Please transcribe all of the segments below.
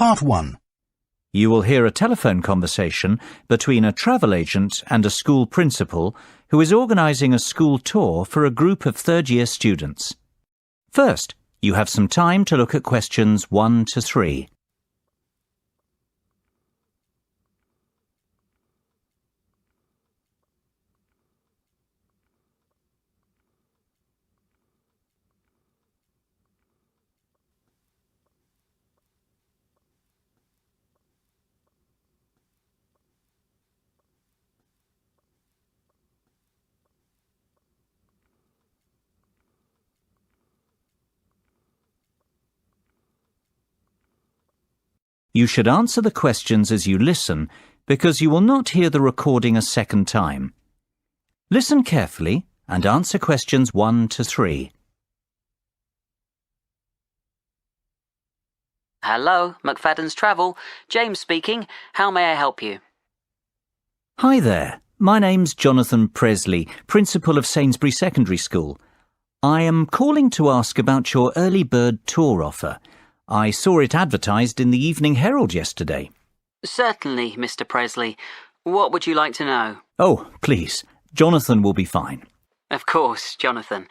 Part 1. You will hear a telephone conversation between a travel agent and a school principal who is organising a school tour for a group of third-year students. First, you have some time to look at questions 1 to 3. You should answer the questions as you listen because you will not hear the recording a second time. Listen carefully and answer questions 1 to 3. Hello, McFadden's Travel. James speaking. How may I help you? Hi there. My name's Jonathan Presley, Principal of Sainsbury Secondary School. I am calling to ask about your early bird tour offer. I saw it advertised in the Evening Herald yesterday. Certainly, Mr. Presley. What would you like to know? Oh, please. Jonathan will be fine. Of course, Jonathan.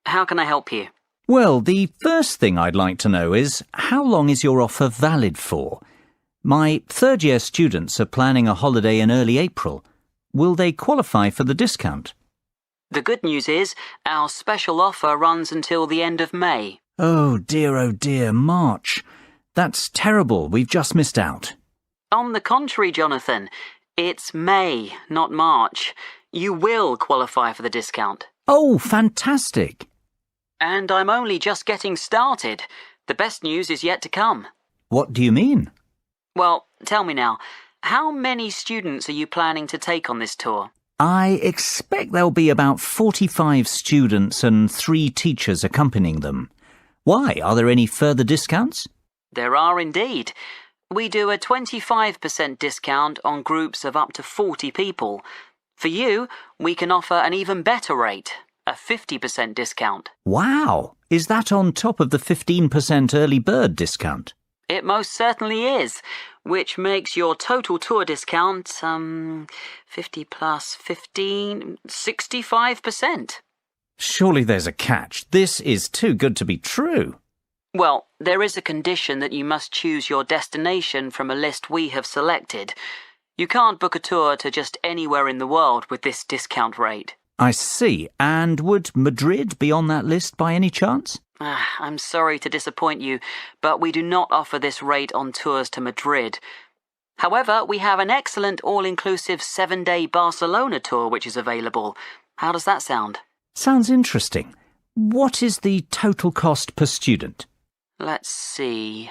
How can I help you? Well, the first thing I'd like to know is, how long is your offer valid for? My third-year students are planning a holiday in early April. Will they qualify for the discount? The good news is, our special offer runs until the end of May. Oh dear, March. That's terrible. We've just missed out. On the contrary, Jonathan, it's May, not March. You will qualify for the discount. Oh, fantastic. And I'm only just getting started. The best news is yet to come. What do you mean? Well, tell me now, how many students are you planning to take on this tour? I expect there'll be about 45 students and 3 teachers accompanying them. Why? Are there any further discounts? There are indeed. We do a 25% discount on groups of up to 40 people. For you, we can offer an even better rate, a 50% discount. Wow! Is that on top of the 15% early bird discount? It most certainly is, which makes your total tour discount, 50 plus 15, 65%. Surely there's a catch. This is too good to be true. Well, there is a condition that you must choose your destination from a list we have selected. You can't book a tour to just anywhere in the world with this discount rate. I see. And would Madrid be on that list by any chance? I'm sorry to disappoint you, but we do not offer this rate on tours to Madrid. However, we have an excellent all-inclusive 7-day Barcelona tour which is available. How does that sound? Sounds interesting. What is the total cost per student? Let's see.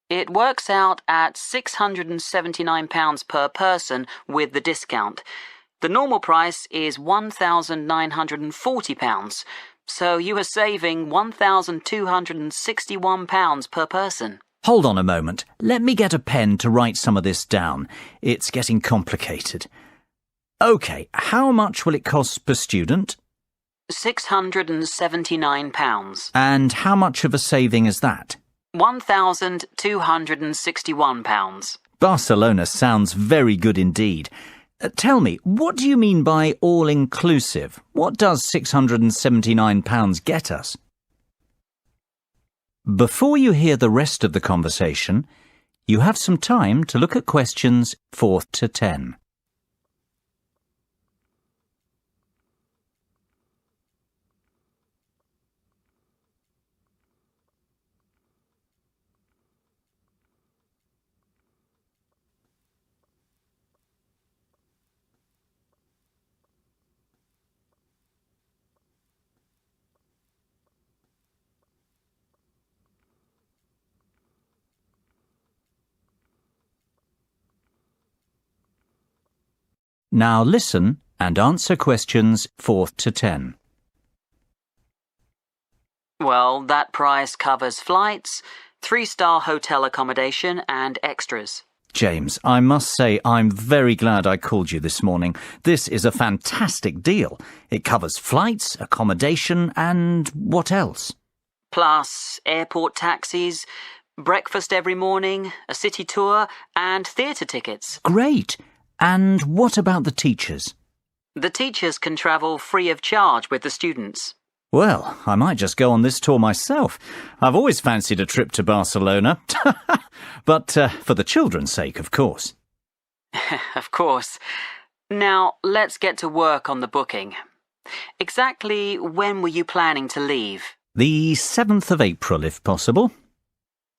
It works out at £679 per person with the discount. The normal price is £1,940, so you are saving £1,261 per person. Hold on a moment. Let me get a pen to write some of this down. It's getting complicated. OK, how much will it cost per student? £679. And how much of a saving is that? £1,261. Barcelona sounds very good indeed. Tell me, what do you mean by all-inclusive? What does £679 get us? Before you hear the rest of the conversation, you have some time to look at questions 4 to 10. Now listen and answer questions 4 to 10. Well, that price covers flights, 3-star hotel accommodation and extras. James, I must say I'm very glad I called you this morning. This is a fantastic deal. It covers flights, accommodation and what else? Plus airport taxis, Breakfast every morning, a city tour, and theatre tickets. Great! And what about the teachers? The teachers can travel free of charge with the students. Well, I might just go on this tour myself. I've always fancied a trip to Barcelona. But for the children's sake, of course. Of course. Now, let's get to work on the booking. Exactly when were you planning to leave? The 7th of April, if possible.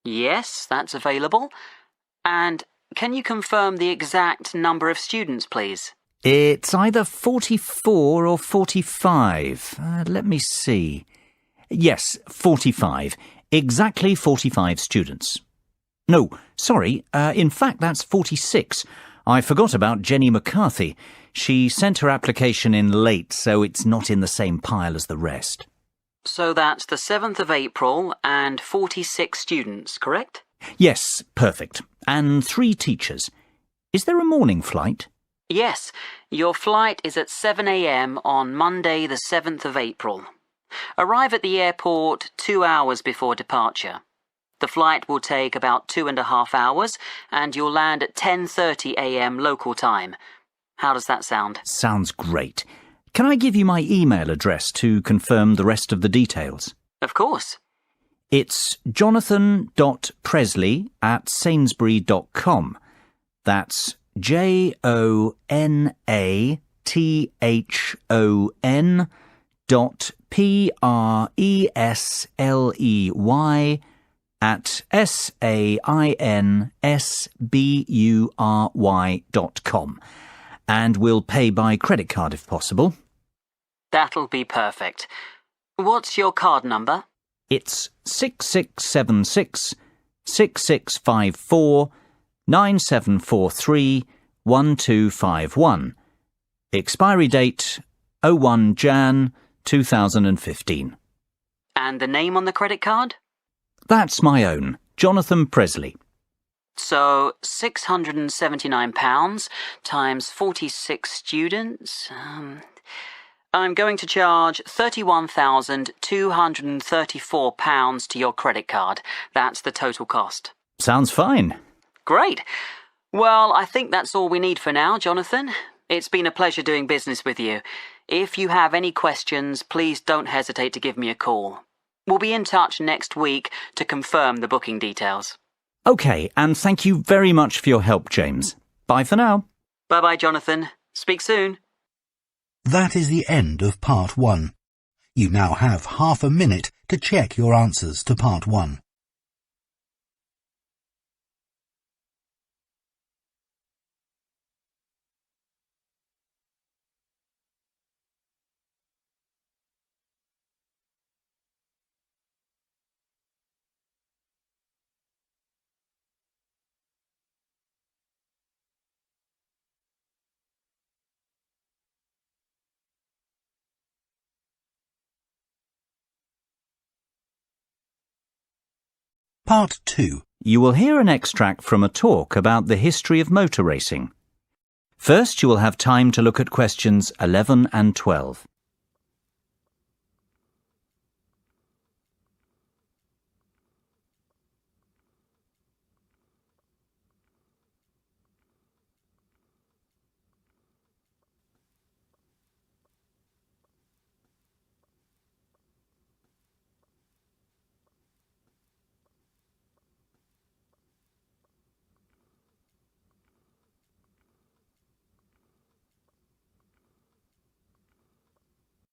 Yes, that's available. And can you confirm the exact number of students, please? It's either 44 or 45. Let me see. Yes, 45. Exactly 45 students. No, sorry. In fact, that's 46. I forgot about Jenny McCarthy. She sent her application in late, so it's not in the same pile as the rest. So that's the 7th of April and 46 students, correct? Yes, perfect. And 3 teachers. Is there a morning flight? Yes, your flight is at 7 a.m. on Monday the 7th of April. Arrive at the airport 2 hours before departure. The flight will take about 2.5 hours and you'll land at 10:30 a.m. local time. How does that sound? Sounds great. Can I give you my email address to confirm the rest of the details? Of course. It's jonathan.presley@sainsbury.com. That's JONAThan.PRESLEY@SAINSBURY.com. And we'll pay by credit card if possible. That'll be perfect. What's your card number? It's 6676 6654 9743 1251. Expiry date 01 Jan 2015. And the name on the credit card? That's my own, Jonathan Presley. So £679 times 46 students. I'm going to charge £31,234 to your credit card. That's the total cost. Sounds fine. Great. Well, I think that's all we need for now, Jonathan. It's been a pleasure doing business with you. If you have any questions, please don't hesitate to give me a call. We'll be in touch next week to confirm the booking details. OK, and thank you very much for your help, James. Bye for now. Bye-bye, Jonathan. Speak soon. That is the end of part 1. You now have half a minute to check your answers to part 1. Part 2. You will hear an extract from a talk about the history of motor racing. First, you will have time to look at questions 11 and 12.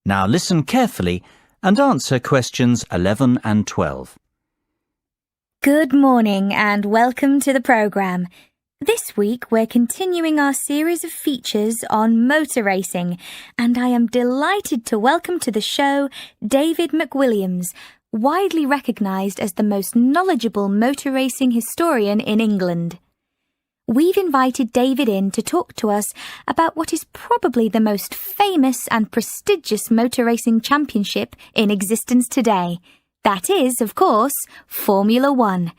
Now listen carefully and answer questions 11 and 12. Good morning and welcome to the programme. This week we're continuing our series of features on motor racing, and I am delighted to welcome to the show David McWilliams, widely recognised as the most knowledgeable motor racing historian in England. We've invited David in to talk to us about what is probably the most famous and prestigious motor racing championship in existence today. That is, of course, Formula One.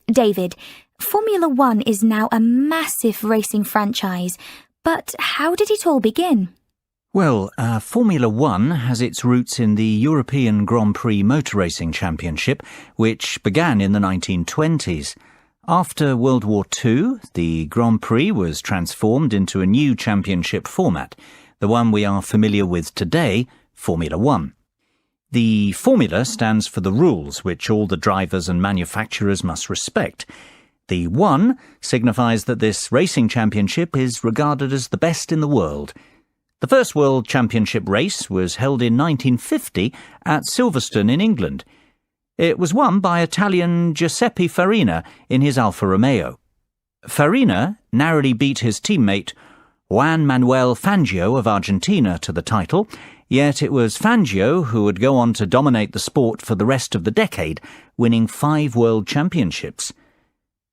David, Formula One is now a massive racing franchise, but how did it all begin? Well, Formula One has its roots in the European Grand Prix Motor Racing Championship, which began in the 1920s. After World War II, the Grand Prix was transformed into a new championship format, the one we are familiar with today, Formula One. The formula stands for the rules which all the drivers and manufacturers must respect. The one signifies that this racing championship is regarded as the best in the world. The first World Championship race was held in 1950 at Silverstone in England. It was won by Italian Giuseppe Farina in his Alfa Romeo. Farina narrowly beat his teammate Juan Manuel Fangio of Argentina to the title, yet it was Fangio who would go on to dominate the sport for the rest of the decade, winning 5 World Championships.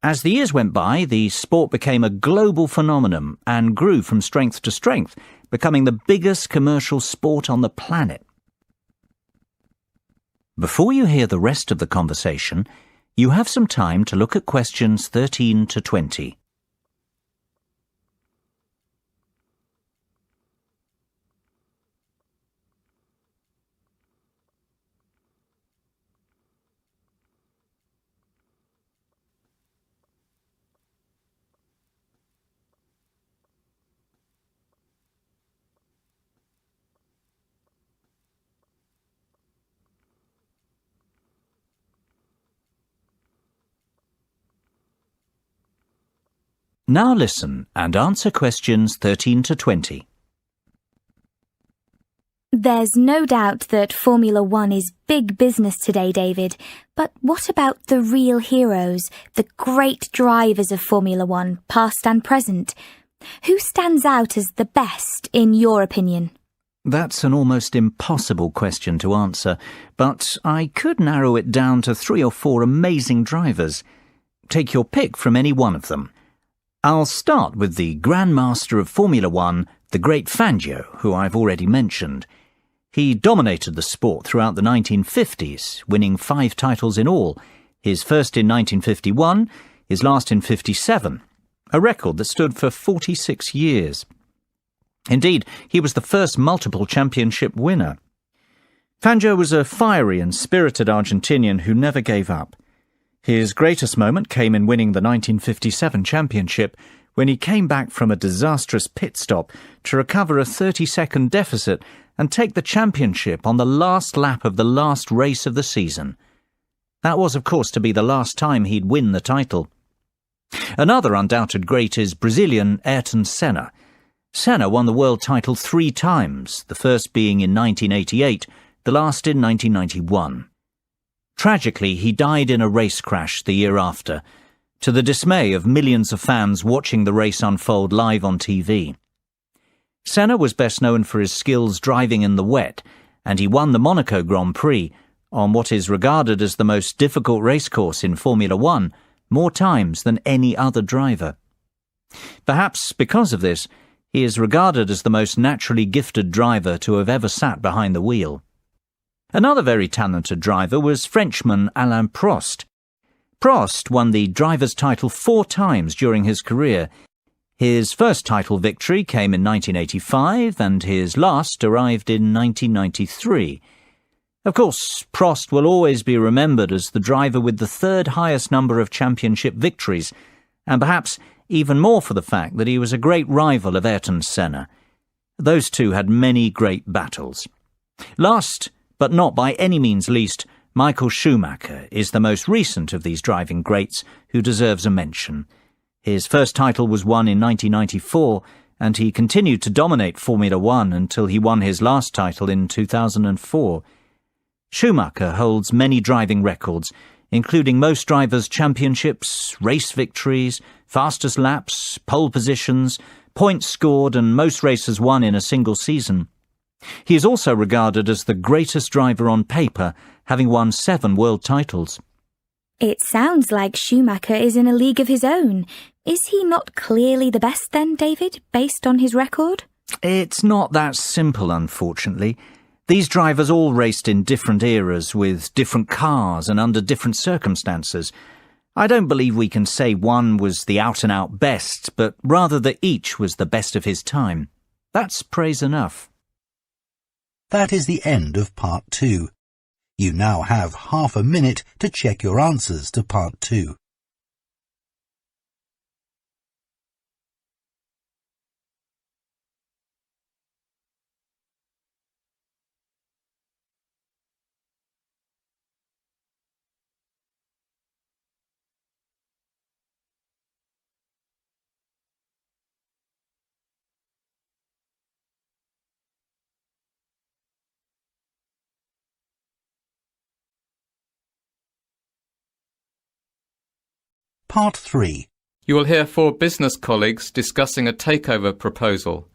As the years went by, the sport became a global phenomenon and grew from strength to strength, becoming the biggest commercial sport on the planet. Before you hear the rest of the conversation, you have some time to look at questions 13 to 20. Now listen and answer questions 13 to 20. There's no doubt that Formula One is big business today, David. But what about the real heroes, the great drivers of Formula One, past and present? Who stands out as the best, in your opinion? That's an almost impossible question to answer, but I could narrow it down to 3 or 4 amazing drivers. Take your pick from any one of them. I'll start with the Grand Master of Formula One, the great Fangio, who I've already mentioned. He dominated the sport throughout the 1950s, winning 5 titles in all, his first in 1951, his last in 57, a record that stood for 46 years. Indeed, he was the first multiple championship winner. Fangio was a fiery and spirited Argentinian who never gave up. His greatest moment came in winning the 1957 championship, when he came back from a disastrous pit stop to recover a 30-second deficit and take the championship on the last lap of the last race of the season. That was, of course, to be the last time he'd win the title. Another undoubted great is Brazilian Ayrton Senna. Senna won the world title 3 times, the first being in 1988, the last in 1991. Tragically, he died in a race crash the year after, to the dismay of millions of fans watching the race unfold live on TV. Senna was best known for his skills driving in the wet, and he won the Monaco Grand Prix, on what is regarded as the most difficult racecourse in Formula One, more times than any other driver. Perhaps because of this, he is regarded as the most naturally gifted driver to have ever sat behind the wheel. Another very talented driver was Frenchman Alain Prost. Prost won the driver's title 4 times during his career. His first title victory came in 1985 and his last arrived in 1993. Of course, Prost will always be remembered as the driver with the 3rd highest number of championship victories, and perhaps even more for the fact that he was a great rival of Ayrton Senna. Those two had many great battles. Last, but not by any means least, Michael Schumacher is the most recent of these driving greats who deserves a mention. His first title was won in 1994, and he continued to dominate Formula One until he won his last title in 2004. Schumacher holds many driving records, including most drivers' championships, race victories, fastest laps, pole positions, points scored, and most races won in a single season. He is also regarded as the greatest driver on paper, having won 7 world titles. It sounds like Schumacher is in a league of his own. Is he not clearly the best then, David, based on his record? It's not that simple, unfortunately. These drivers all raced in different eras, with different cars and under different circumstances. I don't believe we can say one was the out-and-out best, but rather that each was the best of his time. That's praise enough. That is the end of part 2. You now have half a minute to check your answers to part 2. Part 3. You will hear 4 business colleagues discussing a takeover proposal.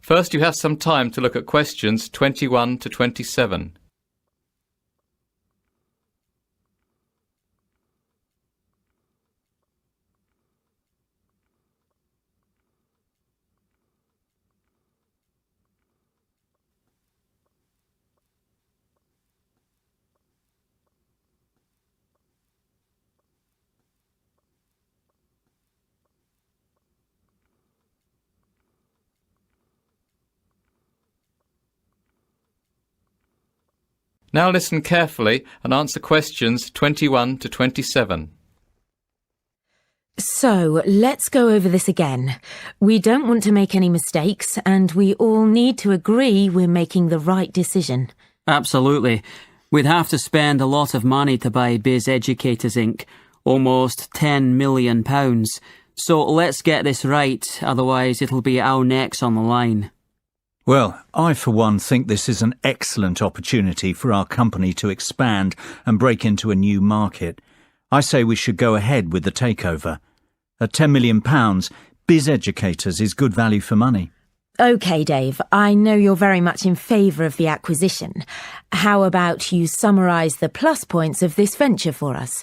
First, you have some time to look at questions 21 to 27. Now listen carefully and answer questions 21 to 27. So, let's go over this again. We don't want to make any mistakes, and we all need to agree we're making the right decision. Absolutely. We'd have to spend a lot of money to buy Biz Educators Inc., almost £10 million. So let's get this right, otherwise it'll be our necks on the line. Well, I for one think this is an excellent opportunity for our company to expand and break into a new market. I say we should go ahead with the takeover. At £10 million, Biz Educators is good value for money. OK, Dave, I know you're very much in favour of the acquisition. How about you summarise the plus points of this venture for us?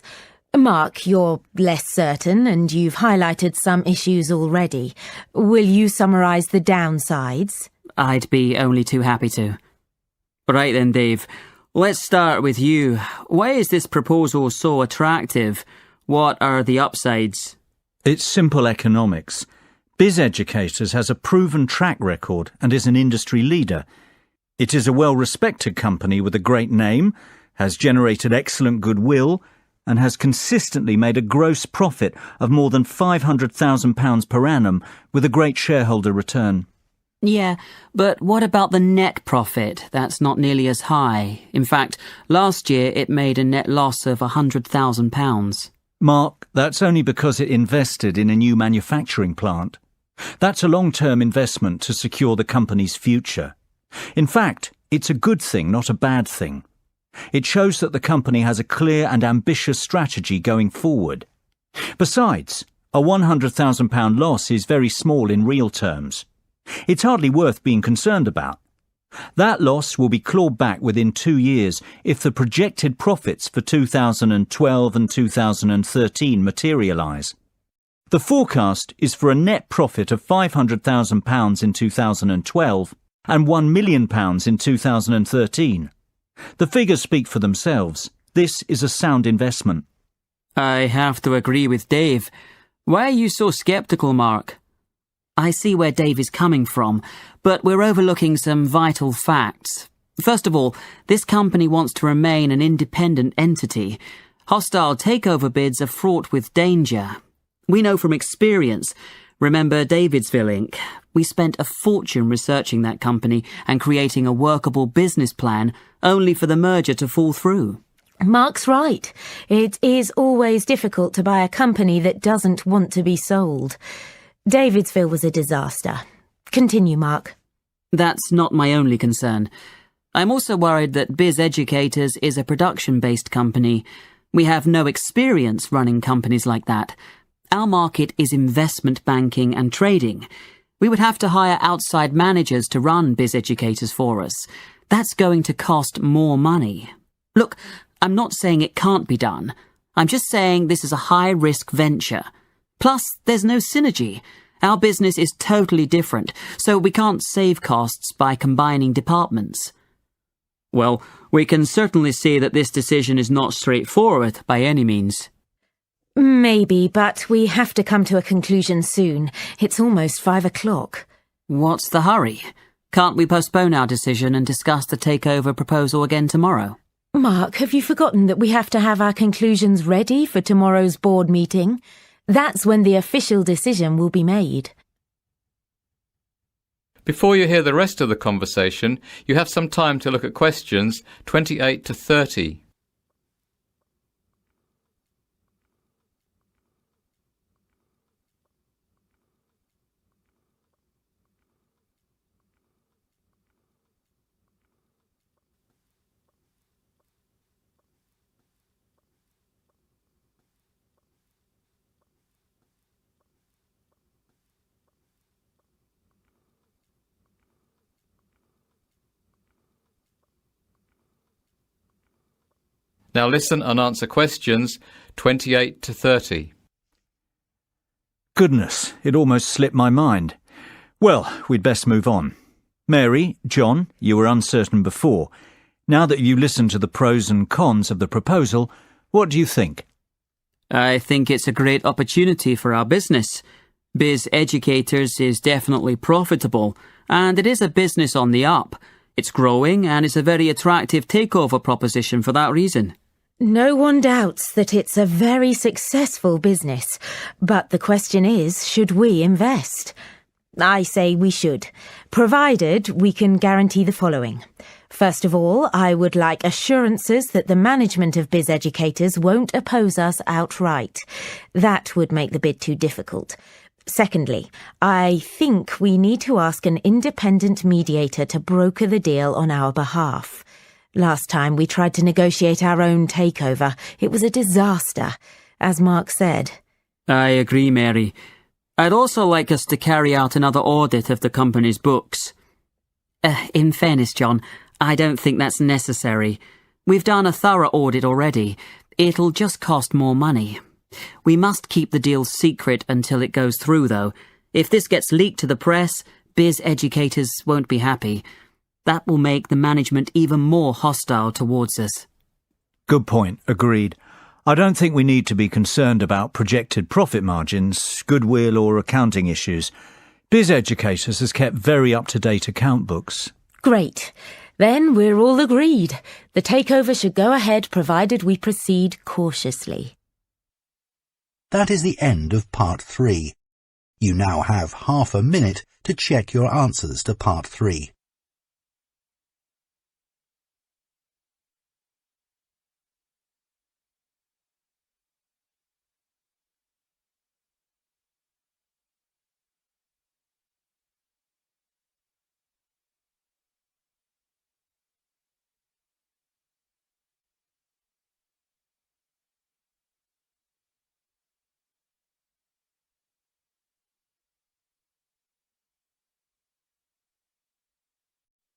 Mark, you're less certain and you've highlighted some issues already. Will you summarise the downsides? I'd be only too happy to. Right then, Dave. Let's start with you. Why is this proposal so attractive? What are the upsides? It's simple economics. Biz Educators has a proven track record and is an industry leader. It is a well-respected company with a great name, has generated excellent goodwill, and has consistently made a gross profit of more than £500,000 per annum with a great shareholder return. Yeah, but what about the net profit? That's not nearly as high. In fact, last year it made a net loss of £100,000. Mark, that's only because it invested in a new manufacturing plant. That's a long-term investment to secure the company's future. In fact, it's a good thing, not a bad thing. It shows that the company has a clear and ambitious strategy going forward. Besides, a £100,000 loss is very small in real terms. It's hardly worth being concerned about. That loss will be clawed back within 2 years if the projected profits for 2012 and 2013 materialise. The forecast is for a net profit of £500,000 in 2012 and £1 million in 2013. The figures speak for themselves. This is a sound investment. I have to agree with Dave. Why are you so sceptical, Mark? I see where Dave is coming from, but we're overlooking some vital facts. First of all, this company wants to remain an independent entity. Hostile takeover bids are fraught with danger. We know from experience. Remember Davidsville Inc.? We spent a fortune researching that company and creating a workable business plan, only for the merger to fall through. Mark's right. It is always difficult to buy a company that doesn't want to be sold. Davidsville was a disaster. Continue, Mark. That's not my only concern. I'm also worried that Biz Educators is a production-based company. We have no experience running companies like that. Our market is investment banking and trading. We would have to hire outside managers to run Biz Educators for us. That's going to cost more money. Look, I'm not saying it can't be done. I'm just saying this is a high-risk venture. Plus, there's no synergy. Our business is totally different, so we can't save costs by combining departments. Well, we can certainly see that this decision is not straightforward by any means. Maybe, but we have to come to a conclusion soon. It's almost 5 o'clock. What's the hurry? Can't we postpone our decision and discuss the takeover proposal again tomorrow? Mark, have you forgotten that we have to have our conclusions ready for tomorrow's board meeting? That's when the official decision will be made. Before you hear the rest of the conversation, you have some time to look at questions 28 to 30. Now listen and answer questions 28 to 30. Goodness, it almost slipped my mind. Well, we'd best move on. Mary, John, you were uncertain before. Now that you listened to the pros and cons of the proposal, what do you think? I think it's a great opportunity for our business. Biz Educators is definitely profitable, and it is a business on the up. It's growing, and it's a very attractive takeover proposition for that reason. No one doubts that it's a very successful business, but the question is, should we invest? I say we should, provided we can guarantee the following. First of all, I would like assurances that the management of Biz Educators won't oppose us outright. That would make the bid too difficult. Secondly, I think we need to ask an independent mediator to broker the deal on our behalf. Last time we tried to negotiate our own takeover. It was a disaster, as Mark said. I agree, Mary. I'd also like us to carry out another audit of the company's books. In fairness, John, I don't think that's necessary. We've done a thorough audit already. It'll just cost more money. We must keep the deal secret until it goes through, though. If this gets leaked to the press, Biz Educators won't be happy. That will make the management even more hostile towards us. Good point, agreed. I don't think we need to be concerned about projected profit margins, goodwill or accounting issues. Biz Educators has kept very up-to-date account books. Great. Then we're all agreed. The takeover should go ahead provided we proceed cautiously. That is the end of part 3. You now have half a minute to check your answers to part 3.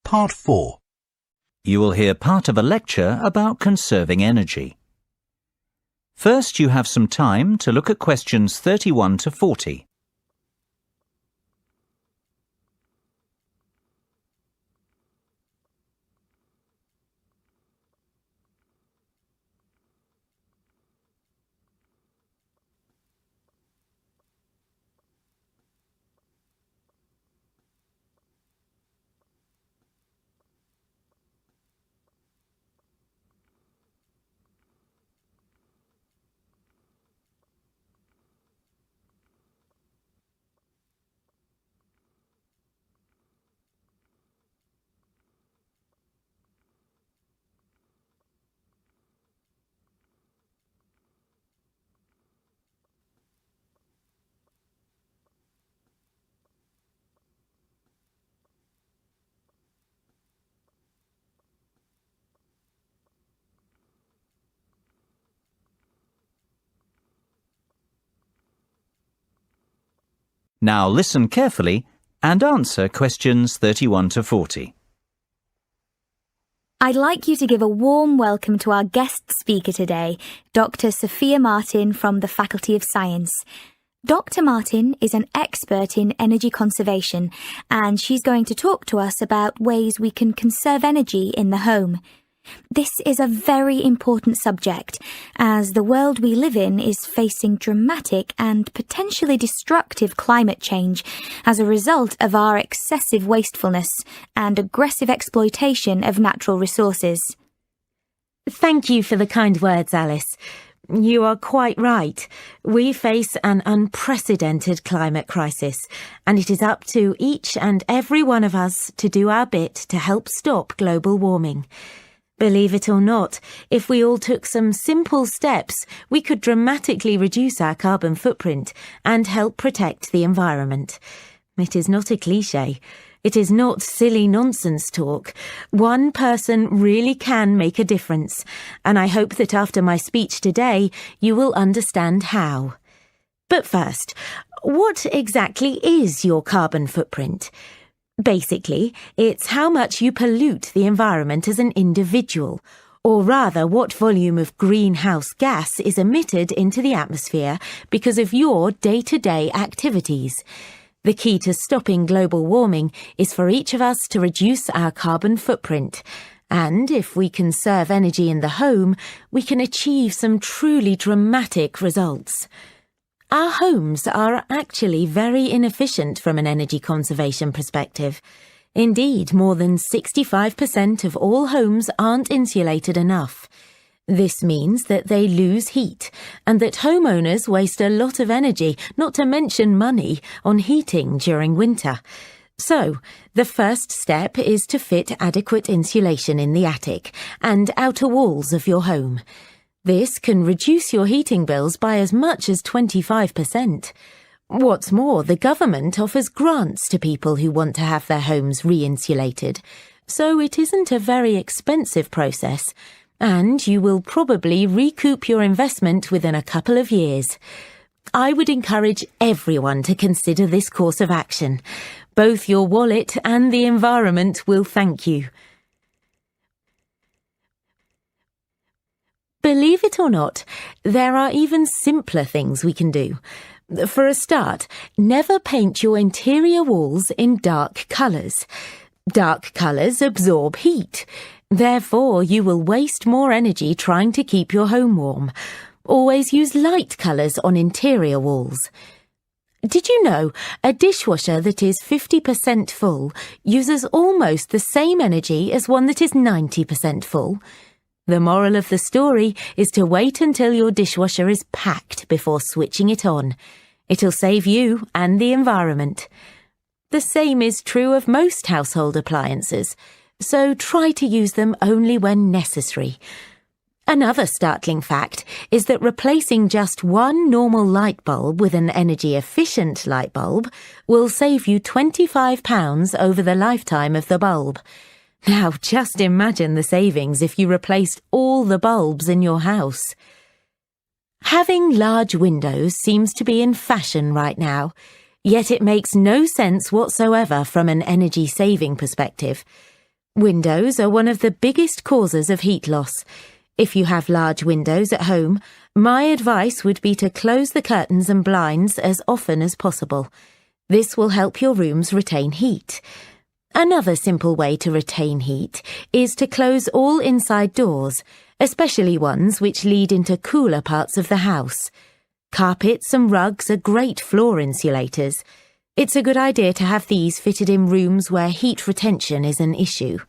Part 4. You will hear part of a lecture about conserving energy. First, you have some time to look at questions 31 to 40. Now listen carefully and answer questions 31 to 40. I'd like you to give a warm welcome to our guest speaker today, Dr. Sophia Martin from the Faculty of Science. Dr. Martin is an expert in energy conservation, and she's going to talk to us about ways we can conserve energy in the home. This is a very important subject, as the world we live in is facing dramatic and potentially destructive climate change as a result of our excessive wastefulness and aggressive exploitation of natural resources. Thank you for the kind words, Alice. You are quite right. We face an unprecedented climate crisis, and it is up to each and every one of us to do our bit to help stop global warming. Believe it or not, if we all took some simple steps, we could dramatically reduce our carbon footprint and help protect the environment. It is not a cliché. It is not silly nonsense talk. One person really can make a difference, and I hope that after my speech today, you will understand how. But first, what exactly is your carbon footprint? Basically, it's how much you pollute the environment as an individual, or rather what volume of greenhouse gas is emitted into the atmosphere because of your day-to-day activities. The key to stopping global warming is for each of us to reduce our carbon footprint. And if we conserve energy in the home, we can achieve some truly dramatic results. Our homes are actually very inefficient from an energy conservation perspective. Indeed, more than 65% of all homes aren't insulated enough. This means that they lose heat, and that homeowners waste a lot of energy, not to mention money, on heating during winter. So, the first step is to fit adequate insulation in the attic and outer walls of your home. This can reduce your heating bills by as much as 25%. What's more, the government offers grants to people who want to have their homes re-insulated, so it isn't a very expensive process. And you will probably recoup your investment within a couple of years. I would encourage everyone to consider this course of action. Both your wallet and the environment will thank you. Believe it or not, there are even simpler things we can do. For a start, never paint your interior walls in dark colours. Dark colours absorb heat. Therefore, you will waste more energy trying to keep your home warm. Always use light colours on interior walls. Did you know a dishwasher that is 50% full uses almost the same energy as one that is 90% full? The moral of the story is to wait until your dishwasher is packed before switching it on. It'll save you and the environment. The same is true of most household appliances, so try to use them only when necessary. Another startling fact is that replacing just one normal light bulb with an energy-efficient light bulb will save you £25 over the lifetime of the bulb. Now, just imagine the savings if you replaced all the bulbs in your house. Having large windows seems to be in fashion right now, yet it makes no sense whatsoever from an energy-saving perspective. Windows are one of the biggest causes of heat loss. If you have large windows at home, my advice would be to close the curtains and blinds as often as possible. This will help your rooms retain heat. Another simple way to retain heat is to close all inside doors, especially ones which lead into cooler parts of the house. Carpets and rugs are great floor insulators. It's a good idea to have these fitted in rooms where heat retention is an issue.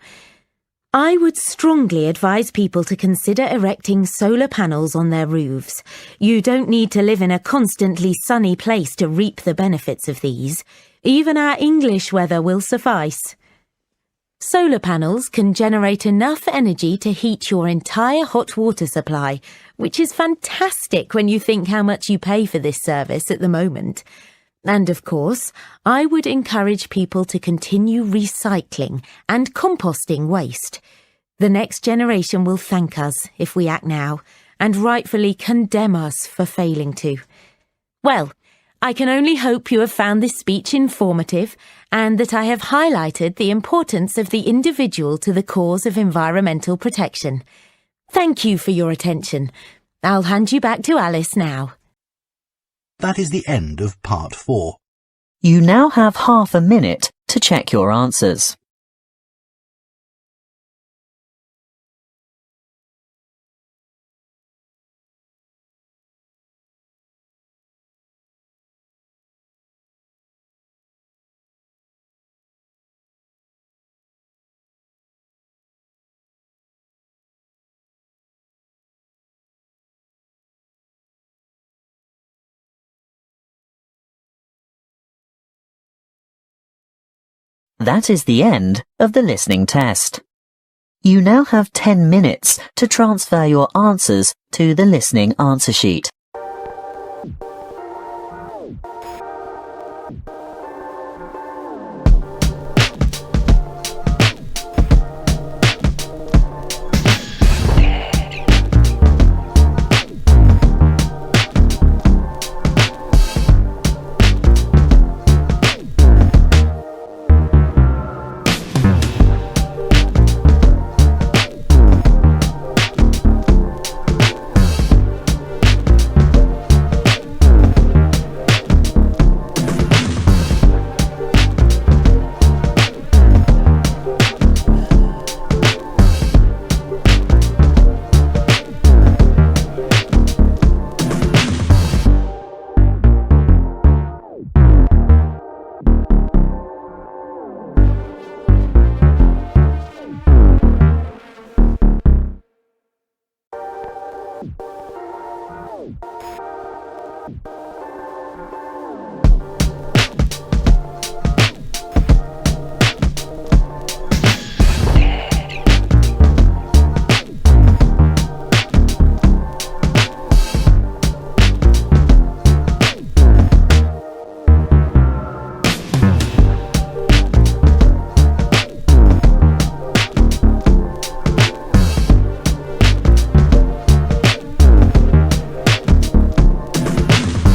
I would strongly advise people to consider erecting solar panels on their roofs. You don't need to live in a constantly sunny place to reap the benefits of these. Even our English weather will suffice. Solar panels can generate enough energy to heat your entire hot water supply, which is fantastic when you think how much you pay for this service at the moment. And of course, I would encourage people to continue recycling and composting waste. The next generation will thank us if we act now, and rightfully condemn us for failing to. Well, I can only hope you have found this speech informative and that I have highlighted the importance of the individual to the cause of environmental protection. Thank you for your attention. I'll hand you back to Alice now. That is the end of part 4. You now have half a minute to check your answers. That is the end of the listening test. You now have 10 minutes to transfer your answers to the listening answer sheet.